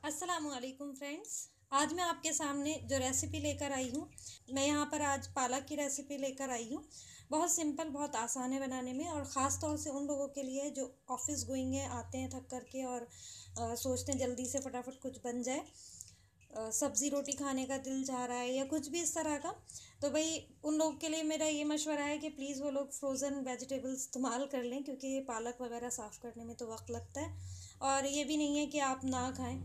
अस्सलामुअलैकुम फ्रेंड्स। आज मैं आपके सामने जो रेसिपी लेकर आई हूँ, मैं यहाँ पर आज पालक की रेसिपी लेकर आई हूँ। बहुत सिंपल, बहुत आसान है बनाने में, और ख़ास तौर से उन लोगों के लिए जो ऑफिस गोइंग है, आते हैं थक करके और सोचते हैं जल्दी से फटाफट कुछ बन जाए, सब्ज़ी रोटी खाने का दिल चाह रहा है या कुछ भी इस तरह का। तो भाई उन लोगों के लिए मेरा ये मशवरा है कि प्लीज़ वो लोग फ्रोज़न वेजिटेबल्स इस्तेमाल कर लें, क्योंकि ये पालक वगैरह साफ़ करने में तो वक्त लगता है, और ये भी नहीं है कि आप ना खाएं।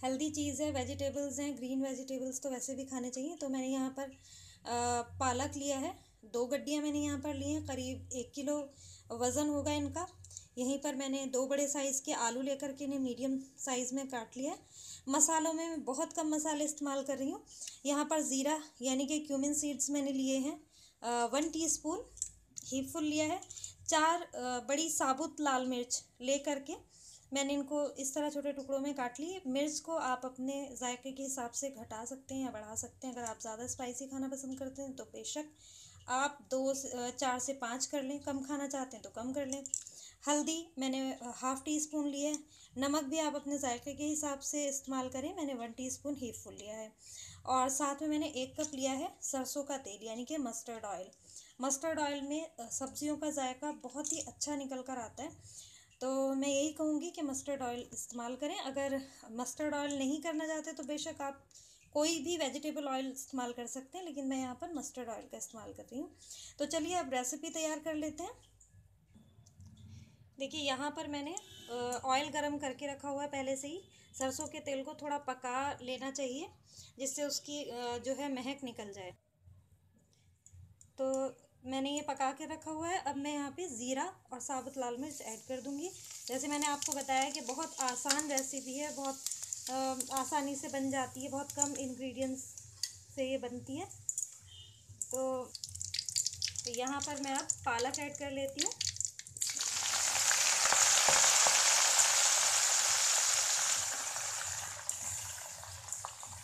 हेल्दी चीज़ है, वेजिटेबल्स हैं, ग्रीन वेजिटेबल्स तो वैसे भी खाने चाहिए। तो मैंने यहाँ पर पालक लिया है, 2 गड्डियाँ मैंने यहाँ पर ली हैं, करीब 1 किलो वज़न होगा इनका। यहीं पर मैंने 2 बड़े साइज़ के आलू लेकर के इन्हें मीडियम साइज़ में काट लिया है। मसालों में मैं बहुत कम मसाले इस्तेमाल कर रही हूँ। यहाँ पर ज़ीरा यानी कि क्यूमिन सीड्स मैंने लिए हैं, 1 टीस्पून हीफुल लिया है। 4 बड़ी साबुत लाल मिर्च ले करके मैंने इनको इस तरह छोटे टुकड़ों में काट ली। मिर्च को आप अपने जायके के हिसाब से घटा सकते हैं या बढ़ा सकते हैं। अगर आप ज़्यादा स्पाइसी खाना पसंद करते हैं तो बेशक आप 4 से 5 कर लें, कम खाना चाहते हैं तो कम कर लें। हल्दी मैंने 1/2 टीस्पून ली है। नमक भी आप अपने जायके के हिसाब से इस्तेमाल करें, मैंने 1 टीस्पून ही फुल लिया है। और साथ में मैंने 1 कप लिया है सरसों का तेल यानी कि मस्टर्ड ऑयल। मस्टर्ड ऑयल में सब्जियों का जायका बहुत ही अच्छा निकल कर आता है। तो मैं यही कहूँगी कि मस्टर्ड ऑयल इस्तेमाल करें। अगर मस्टर्ड ऑयल नहीं करना चाहते तो बेशक आप कोई भी वेजिटेबल ऑयल इस्तेमाल कर सकते हैं, लेकिन मैं यहाँ पर मस्टर्ड ऑयल का इस्तेमाल कर रही हूँ। तो चलिए अब रेसिपी तैयार कर लेते हैं। देखिए यहाँ पर मैंने ऑयल गरम करके रखा हुआ है पहले से ही। सरसों के तेल को थोड़ा पका लेना चाहिए, जिससे उसकी जो है महक निकल जाए। तो मैंने ये पका के रखा हुआ है। अब मैं यहाँ पे ज़ीरा और साबुत लाल मिर्च ऐड कर दूँगी। जैसे मैंने आपको बताया कि बहुत आसान रेसिपी है, बहुत आसानी से बन जाती है, बहुत कम इंग्रेडिएंट्स से ये बनती है। तो यहाँ पर मैं अब पालक ऐड कर लेती हूँ।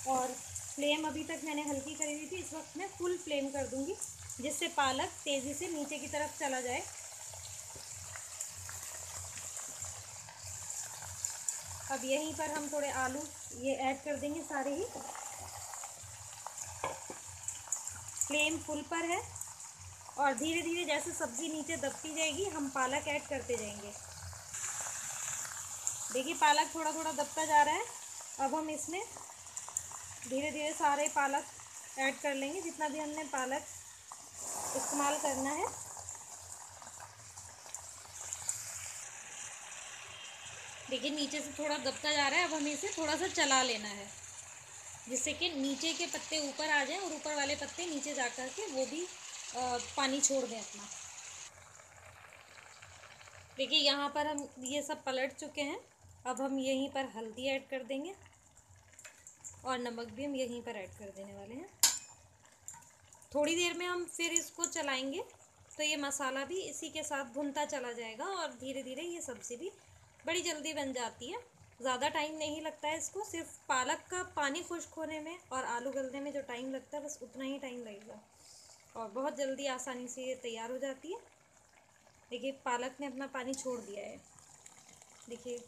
और फ्लेम अभी तक मैंने हल्की करी हुई थी, इस वक्त मैं फुल फ्लेम कर दूँगी, जिससे पालक तेज़ी से नीचे की तरफ चला जाए। अब यहीं पर हम थोड़े आलू ये ऐड कर देंगे सारे ही। फ्लेम फुल पर है, और धीरे धीरे जैसे सब्ज़ी नीचे दबती जाएगी हम पालक ऐड करते जाएंगे। देखिए पालक थोड़ा थोड़ा दबता जा रहा है। अब हम इसमें धीरे धीरे सारे पालक ऐड कर लेंगे, जितना भी हमने पालक इस्तेमाल करना है। देखिए नीचे से थोड़ा दबता जा रहा है। अब हमें इसे थोड़ा सा चला लेना है, जिससे कि नीचे के पत्ते ऊपर आ जाएं और ऊपर वाले पत्ते नीचे जा कर के वो भी पानी छोड़ दें अपना। देखिए यहाँ पर हम ये सब पलट चुके हैं। अब हम यहीं पर हल्दी ऐड कर देंगे, और नमक भी हम यहीं पर ऐड कर देने वाले हैं। थोड़ी देर में हम फिर इसको चलाएंगे, तो ये मसाला भी इसी के साथ भुनता चला जाएगा, और धीरे धीरे ये सब्ज़ी भी बड़ी जल्दी बन जाती है। ज़्यादा टाइम नहीं लगता है इसको, सिर्फ पालक का पानी खुश्क होने में और आलू गलने में जो टाइम लगता है बस उतना ही टाइम लगेगा, और बहुत जल्दी आसानी से ये तैयार हो जाती है। देखिए पालक ने अपना पानी छोड़ दिया है। देखिए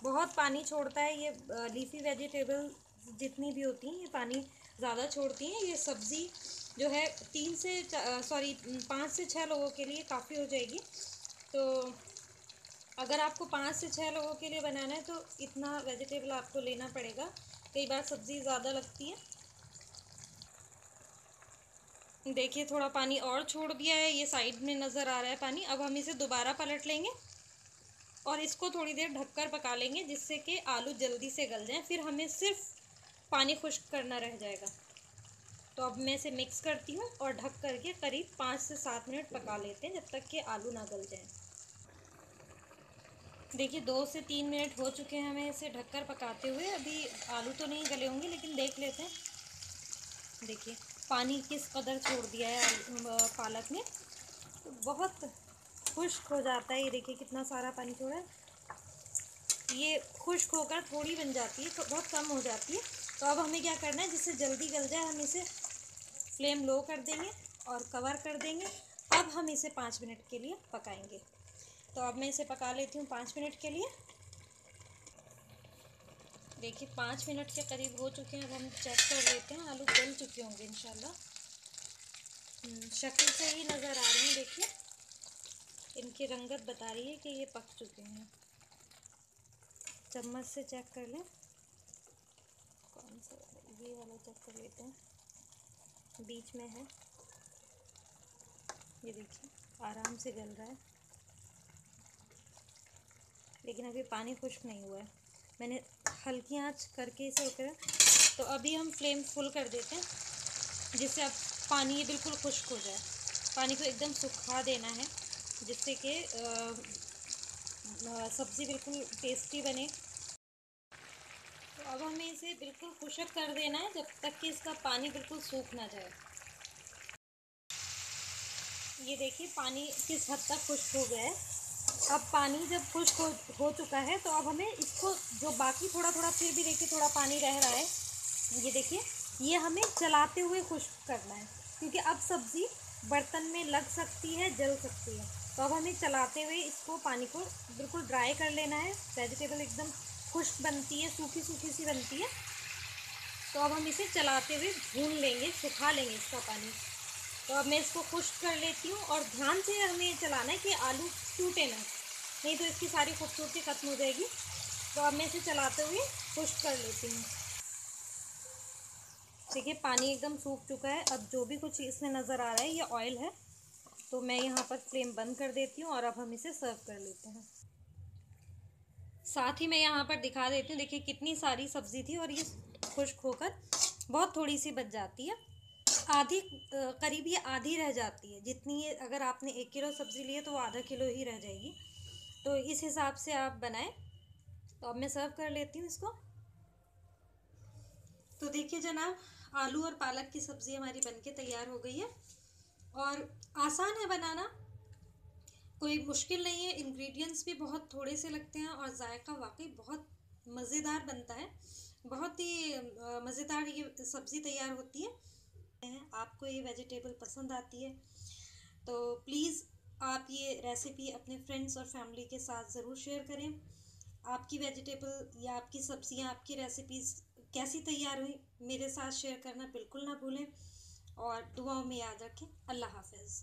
बहुत पानी छोड़ता है ये। लीफी वेजिटेबल जितनी भी होती हैं ये पानी ज़्यादा छोड़ती हैं। ये सब्ज़ी जो है 5 से 6 लोगों के लिए काफ़ी हो जाएगी। तो अगर आपको 5 से 6 लोगों के लिए बनाना है तो इतना वेजिटेबल आपको लेना पड़ेगा। कई बार सब्ज़ी ज़्यादा लगती है। देखिए थोड़ा पानी और छोड़ दिया है, ये साइड में नज़र आ रहा है पानी। अब हम इसे दोबारा पलट लेंगे और इसको थोड़ी देर ढककर पका लेंगे, जिससे कि आलू जल्दी से गल जाएं। फिर हमें सिर्फ पानी खुश्क करना रह जाएगा। तो अब मैं इसे मिक्स करती हूँ और ढक करके करीब 5 से 7 मिनट पका लेते हैं, जब तक कि आलू ना गल जाएं। देखिए 2 से 3 मिनट हो चुके हैं हमें इसे ढककर पकाते हुए। अभी आलू तो नहीं गले होंगे, लेकिन देख लेते हैं। देखिए पानी किस कदर छोड़ दिया है पालक ने, तो बहुत खुश्क हो जाता है। ये देखिए कितना सारा पानी छोड़ा है। ये खुश्क होकर थोड़ी बन जाती है, तो बहुत कम हो जाती है। तो अब हमें क्या करना है, जिससे जल्दी गल जाए हम इसे फ्लेम लो कर देंगे और कवर कर देंगे। अब हम इसे 5 मिनट के लिए पकाएंगे। तो अब मैं इसे पका लेती हूँ 5 मिनट के लिए। देखिए 5 मिनट के करीब हो चुके हैं। अब हम चेक कर लेते हैं। आलू गल चुके होंगे इंशाल्लाह। शक्ल से ही नज़र आ रहे हैं। देखिए इनकी रंगत बता रही है कि ये पक चुके हैं। चम्मच से चेक कर लें। कौन सा ये वाला चेक कर लेते हैं, बीच में है। ये देखिए आराम से गल रहा है, लेकिन अभी पानी खुश्क नहीं हुआ है। मैंने हल्की आंच करके इसे उकरा। तो अभी हम फ्लेम फुल कर देते हैं, जिससे अब पानी ये बिल्कुल खुश्क हो जाए। पानी को एकदम सुखा देना है, जिससे कि सब्ज़ी बिल्कुल टेस्टी बने। तो अब हमें इसे बिल्कुल खुश्क कर देना है, जब तक कि इसका पानी बिल्कुल सूख ना जाए। ये देखिए पानी किस हद तक खुश्क हो गया है। अब पानी जब खुश्क हो चुका है, तो अब हमें इसको जो बाकी थोड़ा थोड़ा फिर भी देखिए थोड़ा पानी रह रहा है, ये देखिए ये हमें चलाते हुए खुश्क करना है, क्योंकि अब सब्ज़ी बर्तन में लग सकती है, जल सकती है। तो अब हमें चलाते हुए इसको पानी को बिल्कुल ड्राई कर लेना है। वेजिटेबल एकदम खुश्क बनती है, सूखी सूखी सी बनती है। तो अब हम इसे चलाते हुए भून लेंगे, सुखा लेंगे इसका पानी। तो अब मैं इसको खुश्क कर लेती हूँ, और ध्यान से हमें चलाना है कि आलू टूटे ना, नहीं तो इसकी सारी खूबसूरती ख़त्म हो जाएगी। तो अब मैं इसे चलाते हुए खुश्क कर लेती हूँ। देखिए पानी एकदम सूख चुका है। अब जो भी कुछ इसमें नज़र आ रहा है ये ऑयल है। तो मैं यहाँ पर फ्लेम बंद कर देती हूँ, और अब हम इसे सर्व कर लेते हैं। साथ ही मैं यहाँ पर दिखा देती हूँ, देखिए कितनी सारी सब्ज़ी थी, और ये खुश्क होकर बहुत थोड़ी सी बच जाती है। आधी करीब ये आधी रह जाती है। जितनी ये, अगर आपने 1 किलो सब्ज़ी ली है तो वो आधा किलो ही रह जाएगी। तो इस हिसाब से आप बनाएं। तो अब मैं सर्व कर लेती हूँ इसको। तो देखिए जनाब, आलू और पालक की सब्ज़ी हमारी बनके तैयार हो गई है, और आसान है बनाना, कोई मुश्किल नहीं है। इंग्रेडिएंट्स भी बहुत थोड़े से लगते हैं, और जायका वाकई बहुत मज़ेदार बनता है। बहुत ही मज़ेदार ये सब्ज़ी तैयार होती है। आपको ये वेजिटेबल पसंद आती है तो प्लीज़ आप ये रेसिपी अपने फ्रेंड्स और फैमिली के साथ ज़रूर शेयर करें। आपकी वेजिटेबल या आपकी सब्ज़ियाँ, आपकी रेसिपीज़ कैसी तैयार हुई, मेरे साथ शेयर करना बिल्कुल ना भूलें, और दुआओं में याद रखें। अल्लाह हाफ़िज़।